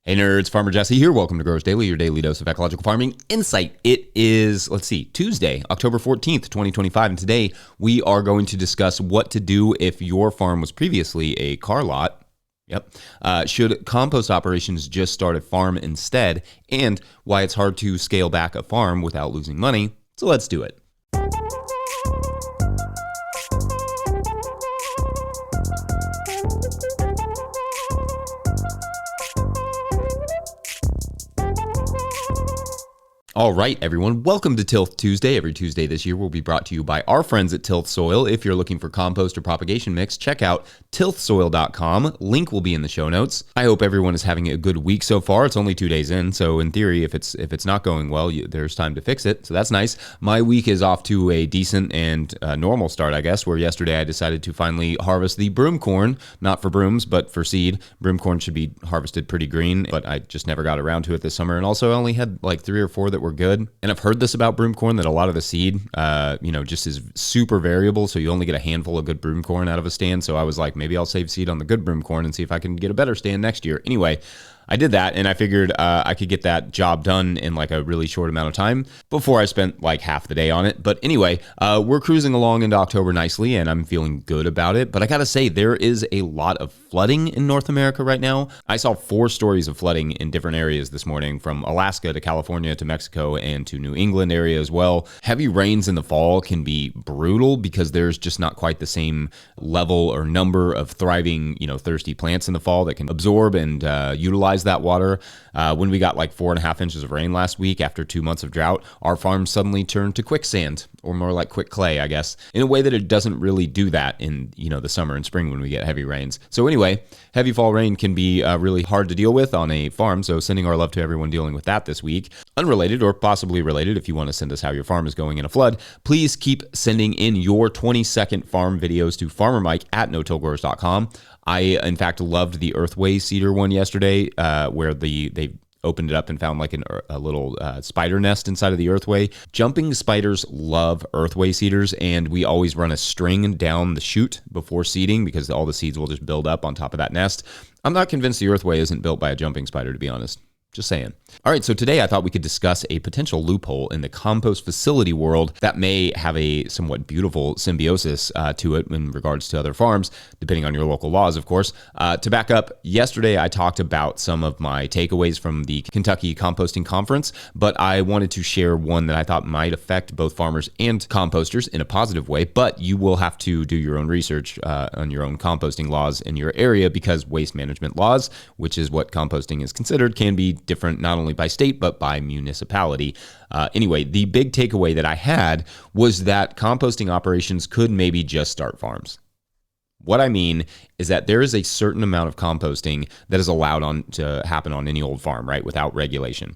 Hey nerds, Farmer Jesse here. Welcome to Growers Daily, your daily dose of ecological farming insight. It is, Tuesday, October 14th, 2025. And today we are going to discuss what to do if your farm was previously a car lot. Should compost operations just start a farm instead? And why it's hard to scale back a farm without losing money. So let's do it. All right, everyone, welcome to Tilth Tuesday. Every Tuesday this year will be brought to you by our friends at Tilth Soil. If you're looking for compost or propagation mix, check out tilthsoil.com. Link will be in the show notes. I hope everyone is having a good week so far. It's only 2 days in, so in theory, if it's not going well, there's time to fix it. So that's nice. My week is off to a decent and normal start, I guess, where yesterday I decided to finally harvest the broom corn, not for brooms, but for seed. Broom corn should be harvested pretty green, but I just never got around to it this summer. And also I only had like 3 or 4 that were good. And I've heard this about broom corn, that a lot of the seed, just is super variable. So you only get a handful of good broom corn out of a stand. So I was like, maybe I'll save seed on the good broom corn and see if I can get a better stand next year. Anyway, I did that, and I figured I could get that job done in like a really short amount of time before I spent like half the day on it. But anyway, we're cruising along into October nicely, and I'm feeling good about it. But I gotta say, there is a lot of flooding in North America right now. I saw 4 stories of flooding in different areas this morning, from Alaska to California to Mexico and to New England area as well. Heavy rains in the fall can be brutal because there's just not quite the same level or number of thriving, thirsty plants in the fall that can absorb and utilize that water. When we got like 4.5 inches of rain last week after 2 months of drought, our farm suddenly turned to quicksand, or more like quick clay, I guess, in a way that it doesn't really do that in the summer and spring when we get heavy rains. So anyway, heavy fall rain can be really hard to deal with on a farm. So sending our love to everyone dealing with that this week. Unrelated or possibly related, if you want to send us how your farm is going in a flood, please keep sending in your 20-second farm videos to farmermike@notillgrowers.com. I, in fact, loved the Earthway cedar one yesterday, where they opened it up and found like a little spider nest inside of the Earthway. Jumping spiders love Earthway cedars, and we always run a string down the chute before seeding because all the seeds will just build up on top of that nest. I'm not convinced the Earthway isn't built by a jumping spider, to be honest. Just saying. All right, so today I thought we could discuss a potential loophole in the compost facility world that may have a somewhat beautiful symbiosis to it in regards to other farms, depending on your local laws, of course. To back up, yesterday I talked about some of my takeaways from the Kentucky Composting Conference, but I wanted to share one that I thought might affect both farmers and composters in a positive way, but you will have to do your own research on your own composting laws in your area, because waste management laws, which is what composting is considered, can be different not only by state but by municipality. Anyway, the big takeaway that I had was that composting operations could maybe just start farms. What I mean is that there is a certain amount of composting that is allowed to happen on any old farm, right, without regulation.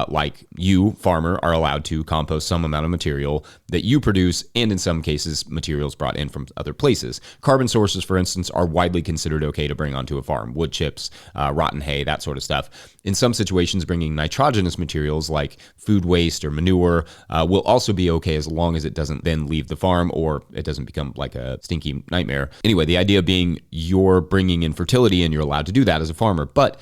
Like you, farmer, are allowed to compost some amount of material that you produce, and in some cases, materials brought in from other places. Carbon sources, for instance, are widely considered okay to bring onto a farm. Wood chips, rotten hay, that sort of stuff. In some situations, bringing nitrogenous materials like food waste or manure will also be okay, as long as it doesn't then leave the farm or it doesn't become like a stinky nightmare. Anyway, the idea being you're bringing in fertility and you're allowed to do that as a farmer. But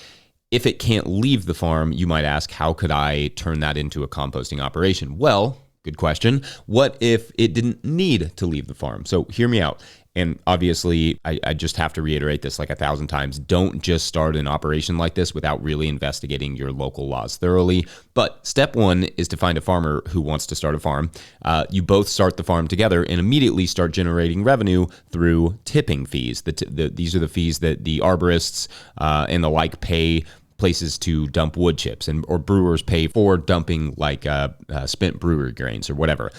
if it can't leave the farm, you might ask, how could I turn that into a composting operation? Well, good question. What if it didn't need to leave the farm? So hear me out. And obviously, I just have to reiterate this like 1,000 times. Don't just start an operation like this without really investigating your local laws thoroughly. But step 1 is to find a farmer who wants to start a farm. You both start the farm together and immediately start generating revenue through tipping fees. These are the fees that the arborists and the like pay places to dump wood chips, or brewers pay for dumping like spent brewery grains or whatever.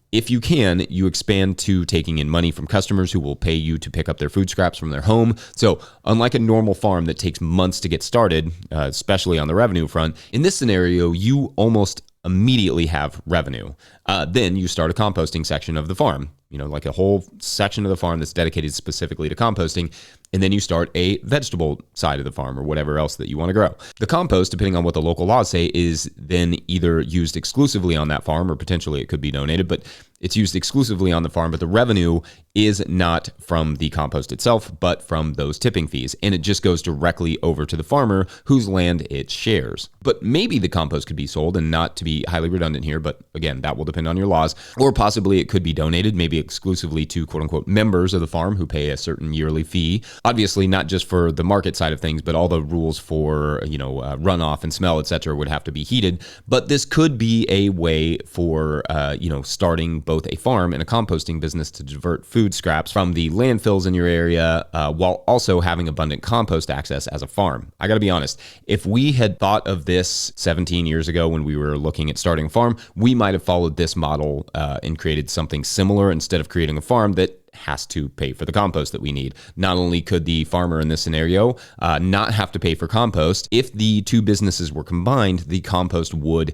If you can, you expand to taking in money from customers who will pay you to pick up their food scraps from their home. So unlike a normal farm that takes months to get started, especially on the revenue front, in this scenario, you almost immediately have revenue. Then you start a composting section of the farm, like a whole section of the farm that's dedicated specifically to composting. And then you start a vegetable side of the farm or whatever else that you want to grow. The compost, depending on what the local laws say, is then either used exclusively on that farm, or potentially it could be donated, but It's used exclusively on the farm, but the revenue is not from the compost itself, but from those tipping fees. And it just goes directly over to the farmer whose land it shares. But maybe the compost could be sold, and not to be highly redundant here, but again, that will depend on your laws. Or possibly it could be donated, maybe exclusively to quote unquote members of the farm who pay a certain yearly fee. Obviously, not just for the market side of things, but all the rules for, runoff and smell, etc., would have to be heeded. But this could be a way for, starting both a farm and a composting business to divert food scraps from the landfills in your area while also having abundant compost access as a farm. I got to be honest, if we had thought of this 17 years ago when we were looking at starting a farm, we might have followed this model and created something similar instead of creating a farm that has to pay for the compost that we need. Not only could the farmer in this scenario not have to pay for compost, if the two businesses were combined, the compost would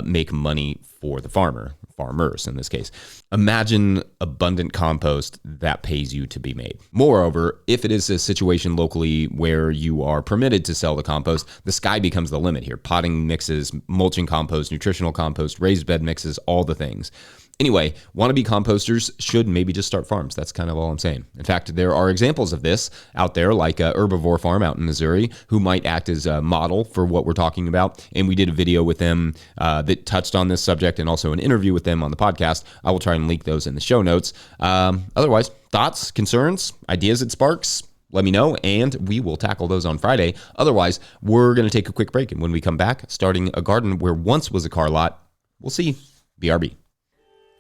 make money for the farmers in this case. Imagine abundant compost that pays you to be made. Moreover, if it is a situation locally where you are permitted to sell the compost, the sky becomes the limit here. Potting mixes, mulching compost, nutritional compost, raised bed mixes, all the things. Anyway, wannabe composters should maybe just start farms. That's kind of all I'm saying. In fact, there are examples of this out there, like Herbivore Farm out in Missouri, who might act as a model for what we're talking about. And we did a video with them that touched on this subject, and also an interview with them on the podcast. I will try and link those in the show notes. Otherwise, thoughts, concerns, ideas it sparks, let me know, and we will tackle those on Friday. Otherwise, we're going to take a quick break. And when we come back, starting a garden where once was a car lot, we'll see. BRB.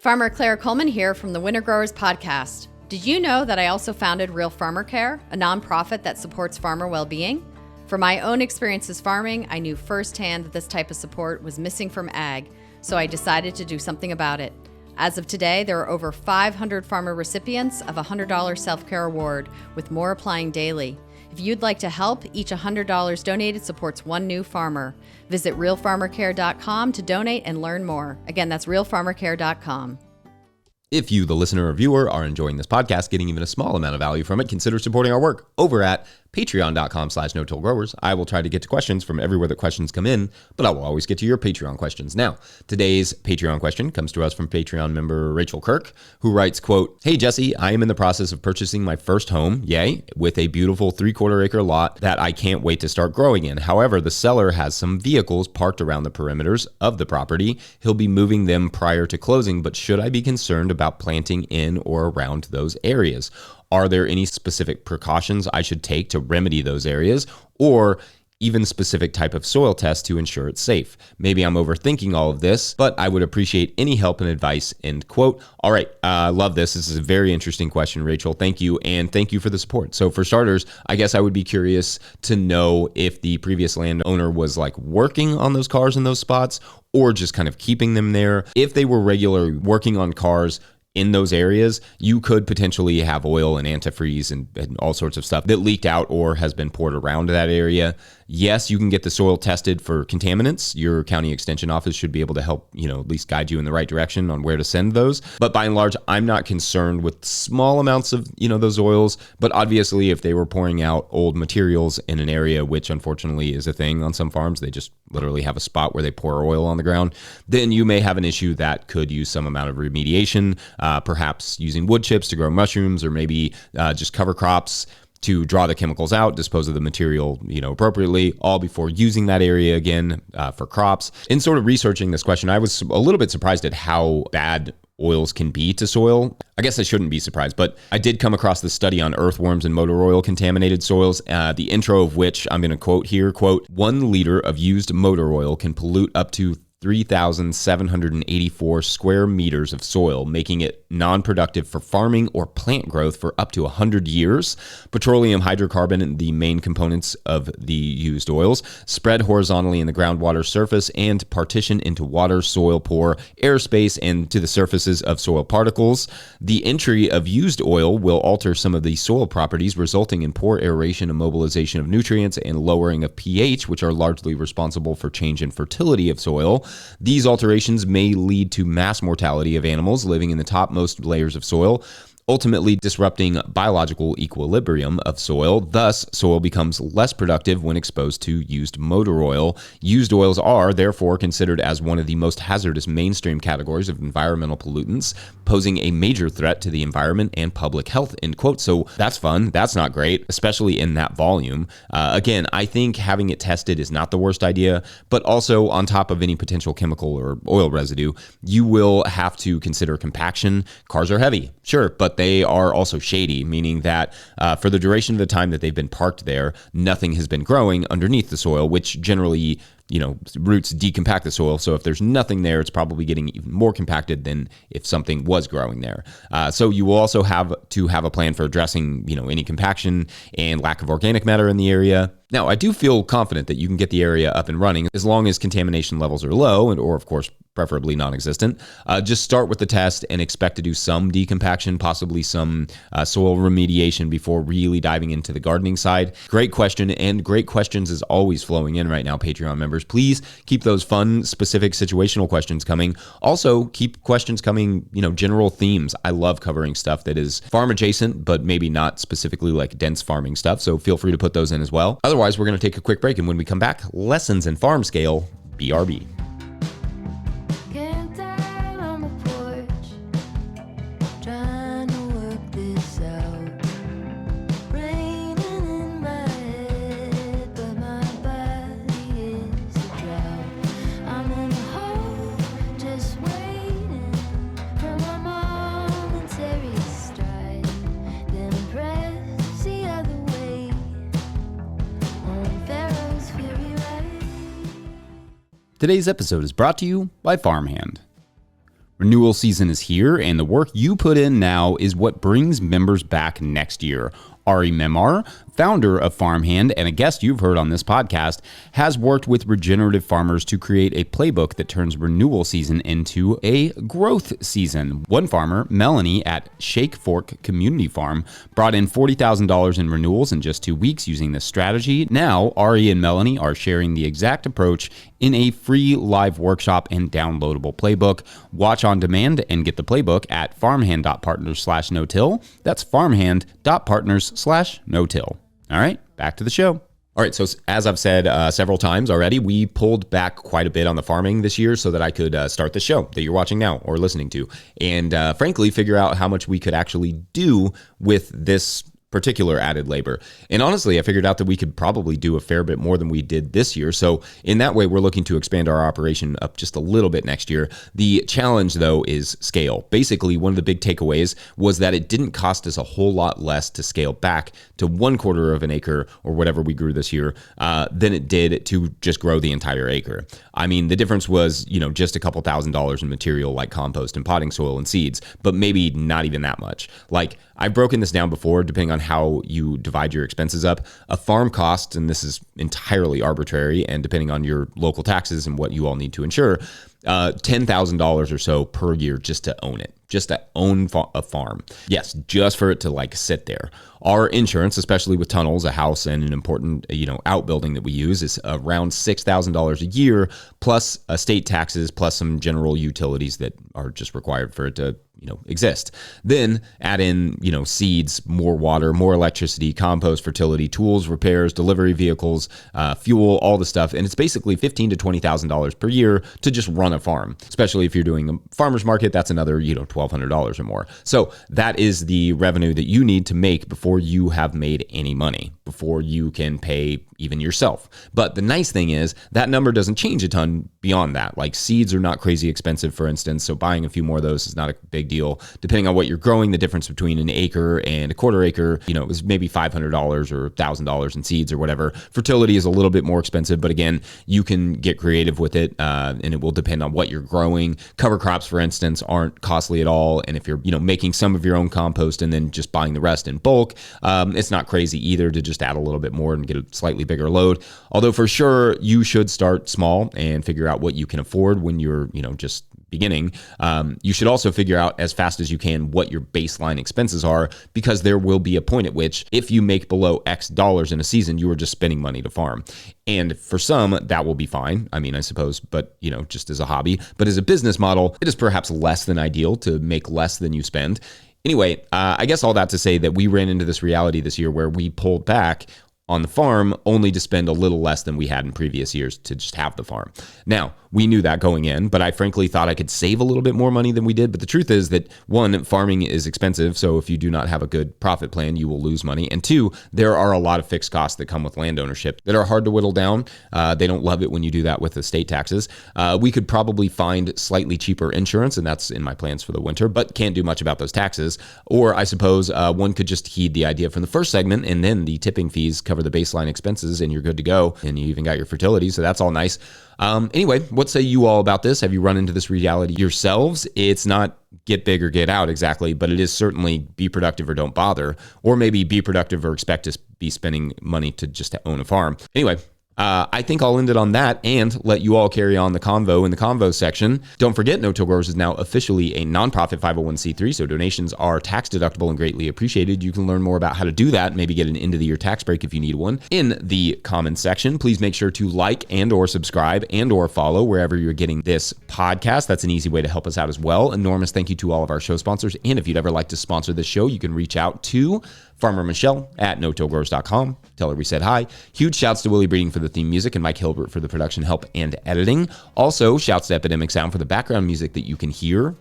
Farmer Claire Coleman here from the Winter Growers Podcast. Did you know that I also founded Real Farmer Care, a nonprofit that supports farmer well-being? From my own experiences farming, I knew firsthand that this type of support was missing from ag, so I decided to do something about it. As of today, there are over 500 farmer recipients of a $100 self-care award, with more applying daily. If you'd like to help, each $100 donated supports one new farmer. Visit realfarmercare.com to donate and learn more. Again, that's realfarmercare.com. If you, the listener or viewer, are enjoying this podcast, getting even a small amount of value from it, consider supporting our work over at patreon.com/no-till-growers. I will try to get to questions from everywhere that questions come in, but I will always get to your Patreon questions. Now, today's Patreon question comes to us from Patreon member Rachel Kirk, who writes, quote, "Hey Jesse, I am in the process of purchasing my first home, yay, with a beautiful 3/4 acre lot that I can't wait to start growing in. However, the seller has some vehicles parked around the perimeters of the property. He'll be moving them prior to closing, but should I be concerned about planting in or around those areas? Are there any specific precautions I should take to remedy those areas, or even specific type of soil test to ensure it's safe? Maybe I'm overthinking all of this, but I would appreciate any help and advice," end quote. All right, I love this. This is a very interesting question, Rachel. Thank you, and thank you for the support. So for starters, I guess I would be curious to know if the previous landowner was like working on those cars in those spots, or just kind of keeping them there. If they were regularly working on cars in those areas, you could potentially have oil and antifreeze and all sorts of stuff that leaked out or has been poured around that area. Yes, you can get the soil tested for contaminants. Your county extension office should be able to help, at least guide you in the right direction on where to send those. But by and large, I'm not concerned with small amounts of, those oils. But obviously, if they were pouring out old materials in an area, which unfortunately is a thing on some farms, they just literally have a spot where they pour oil on the ground, then you may have an issue that could use some amount of remediation, perhaps using wood chips to grow mushrooms, or maybe just cover crops to draw the chemicals out, dispose of the material, appropriately, all before using that area again for crops. In sort of researching this question, I was a little bit surprised at how bad oils can be to soil. I guess I shouldn't be surprised, but I did come across this study on earthworms and motor oil contaminated soils, the intro of which I'm going to quote here, quote, "1 liter of used motor oil can pollute up to 3,784 square meters of soil, making it non-productive for farming or plant growth for up to 100 years. Petroleum hydrocarbon, the main components of the used oils, spread horizontally in the groundwater surface and partition into water, soil pore, airspace, and to the surfaces of soil particles. The entry of used oil will alter some of the soil properties, resulting in poor aeration, immobilization of nutrients, and lowering of pH, which are largely responsible for change in fertility of soil. These alterations may lead to mass mortality of animals living in the topmost layers of soil. ultimately disrupting biological equilibrium of soil. Thus, soil becomes less productive when exposed to used motor oil. Used oils are, therefore, considered as one of the most hazardous mainstream categories of environmental pollutants, posing a major threat to the environment and public health, end quote. So that's fun. That's not great, especially in that volume. Again, I think having it tested is not the worst idea, but also on top of any potential chemical or oil residue, you will have to consider compaction. Cars are heavy, sure, but they are also shady, meaning that for the duration of the time that they've been parked there, nothing has been growing underneath the soil, which generally, roots decompact the soil. So if there's nothing there, it's probably getting even more compacted than if something was growing there. So you will also have to have a plan for addressing, any compaction and lack of organic matter in the area. Now, I do feel confident that you can get the area up and running as long as contamination levels are low or of course, preferably non-existent. Just start with the test and expect to do some decompaction, possibly some soil remediation before really diving into the gardening side. Great question, and great questions is always flowing in right now, Patreon members. Please keep those fun, specific, situational questions coming. Also, keep questions coming, general themes. I love covering stuff that is farm adjacent, but maybe not specifically like dense farming stuff. So feel free to put those in as well. Otherwise, we're going to take a quick break, and when we come back, lessons in farm scale, BRB. Today's episode is brought to you by Farmhand. Renewal season is here, and the work you put in now is what brings members back next year. Ari Memar, founder of Farmhand and a guest you've heard on this podcast, has worked with regenerative farmers to create a playbook that turns renewal season into a growth season. One farmer, Melanie at Shake Fork Community Farm, brought in $40,000 in renewals in just 2 weeks using this strategy. Now, Ari and Melanie are sharing the exact approach in a free live workshop and downloadable playbook. Watch on demand and get the playbook at farmhand.partners/no-till. That's farmhand.partners/no-till. All right, back to the show. All right, so as I've said several times already, we pulled back quite a bit on the farming this year so that I could start the show that you're watching now or listening to, and frankly, figure out how much we could actually do with this particular added labor. And honestly, I figured out that we could probably do a fair bit more than we did this year. So in that way, we're looking to expand our operation up just a little bit next year. The challenge, though, is scale. Basically, one of the big takeaways was that it didn't cost us a whole lot less to scale back to 1/4 of an acre or whatever we grew this year than it did to just grow the entire acre. I mean, the difference was, just a couple $1,000s in material like compost and potting soil and seeds, but maybe not even that much. Like, I've broken this down before, depending on how you divide your expenses up. A farm cost, and this is entirely arbitrary and depending on your local taxes and what you all need to insure, $10,000 or so per year just to own it, just to own a farm. Yes, just for it to sit there. Our insurance, especially with tunnels, a house, and an important, outbuilding that we use, is around $6,000 a year, plus state taxes, plus some general utilities that are just required for it to exist. Then add in, seeds, more water, more electricity, compost, fertility, tools, repairs, delivery vehicles, fuel, all the stuff. And it's basically $15,000 to $20,000 per year to just run a farm, especially if you're doing a farmer's market. That's another, $1,200 or more. So that is the revenue that you need to make before you have made any money, before you can pay even yourself. But the nice thing is that number doesn't change a ton beyond that. Like, seeds are not crazy expensive, for instance. So buying a few more of those is not a big deal. Depending on what you're growing, the difference between an acre and a 1/4 acre, is maybe $500 or $1,000 in seeds or whatever. Fertility is a little bit more expensive, but again, you can get creative with it, and it will depend on what you're growing. Cover crops, for instance, aren't costly at all. And if you're, making some of your own compost and then just buying the rest in bulk, it's not crazy either to just add a little bit more and get a slightly bigger load. Although for sure, you should start small and figure out what you can afford when you're, just beginning. You should also figure out as fast as you can what your baseline expenses are, because there will be a point at which if you make below X dollars in a season, you are just spending money to farm. And for some, that will be fine. I mean, I suppose, but just as a hobby. But as a business model, it is perhaps less than ideal to make less than you spend. Anyway, I guess all that to say that we ran into this reality this year where we pulled back on the farm only to spend a little less than we had in previous years to just have the farm. Now, we knew that going in, but I frankly thought I could save a little bit more money than we did. But the truth is that, one, farming is expensive. So if you do not have a good profit plan, you will lose money. And two, there are a lot of fixed costs that come with land ownership that are hard to whittle down. They don't love it when you do that with estate taxes. We could probably find slightly cheaper insurance, and that's in my plans for the winter, but can't do much about those taxes. Or I suppose one could just heed the idea from the first segment, and then the tipping fees cover the baseline expenses, and you're good to go. And you even got your fertility, so that's all nice. Anyway, what say you all about this? Have you run into this reality yourselves? It's not get big or get out exactly, but it is certainly be productive or don't bother, or maybe be productive or expect to be spending money to just own a farm. Anyway, I think I'll end it on that and let you all carry on the convo in the convo section. Don't forget, No Till Growers is now officially a nonprofit 501c3, so donations are tax deductible and greatly appreciated. You can learn more about how to do that, maybe get an end of the year tax break if you need one, in the comments section. Please make sure to like and or subscribe and or follow wherever you're getting this podcast. That's an easy way to help us out as well. Enormous thank you to all of our show sponsors. And if you'd ever like to sponsor this show, you can reach out to Farmer Michelle at notillgrowers.com. Tell her we said hi. Huge shouts to Willie Breeding for the theme music and Mike Hilbert for the production help and editing. Also, shouts to Epidemic Sound for the background music that you can hear.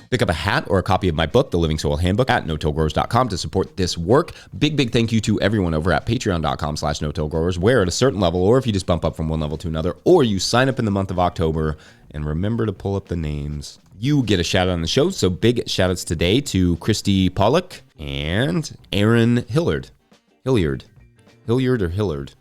Pick up a hat or a copy of my book, The Living Soil Handbook, at notillgrowers.com to support this work. Big thank you to everyone over at patreon.com/notillgrowers, where at a certain level, or if you just bump up from one level to another, or you sign up in the month of October, and remember to pull up the names, you get a shout out on the show. So big shout outs today to Christy Pollock and Aaron Hilliard. Hilliard or Hillard?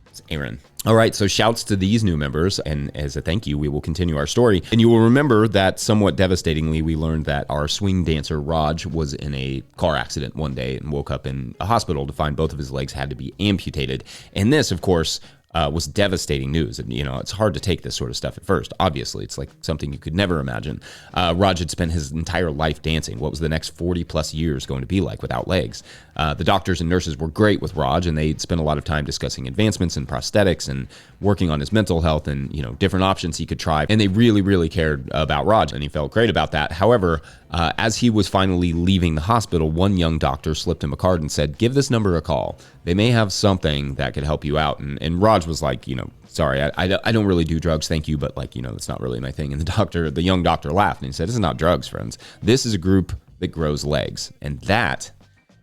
It's Aaron. All right, so shouts to these new members, and as a thank you, we will continue our story. And you will remember that somewhat devastatingly, we learned that our swing dancer, Raj, was in a car accident one day and woke up in a hospital to find both of his legs had to be amputated. And this, of course, was devastating news. And, you know, it's hard to take this sort of stuff at first. Obviously, it's like something you could never imagine. Raj had spent his entire life dancing. What was the next 40 plus years going to be like without legs? The doctors and nurses were great with Raj, and they spent a lot of time discussing advancements in prosthetics and working on his mental health and, you know, different options he could try. And they really cared about Raj, and he felt great about that. However, as he was finally leaving the hospital, one young doctor slipped him a card and said, give this number a call. They may have something that could help you out. And Raj was like, you know, sorry, I don't really do drugs, thank you, but like, you know, that's not really my thing. And the young doctor laughed and he said, this is not drugs, friends. This is a group that grows legs. And that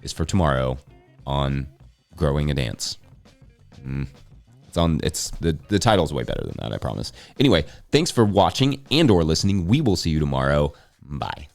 is for tomorrow on Growing a Dance. The title's way better than that, I promise. Anyway, thanks for watching and or listening. We will see you tomorrow. Bye.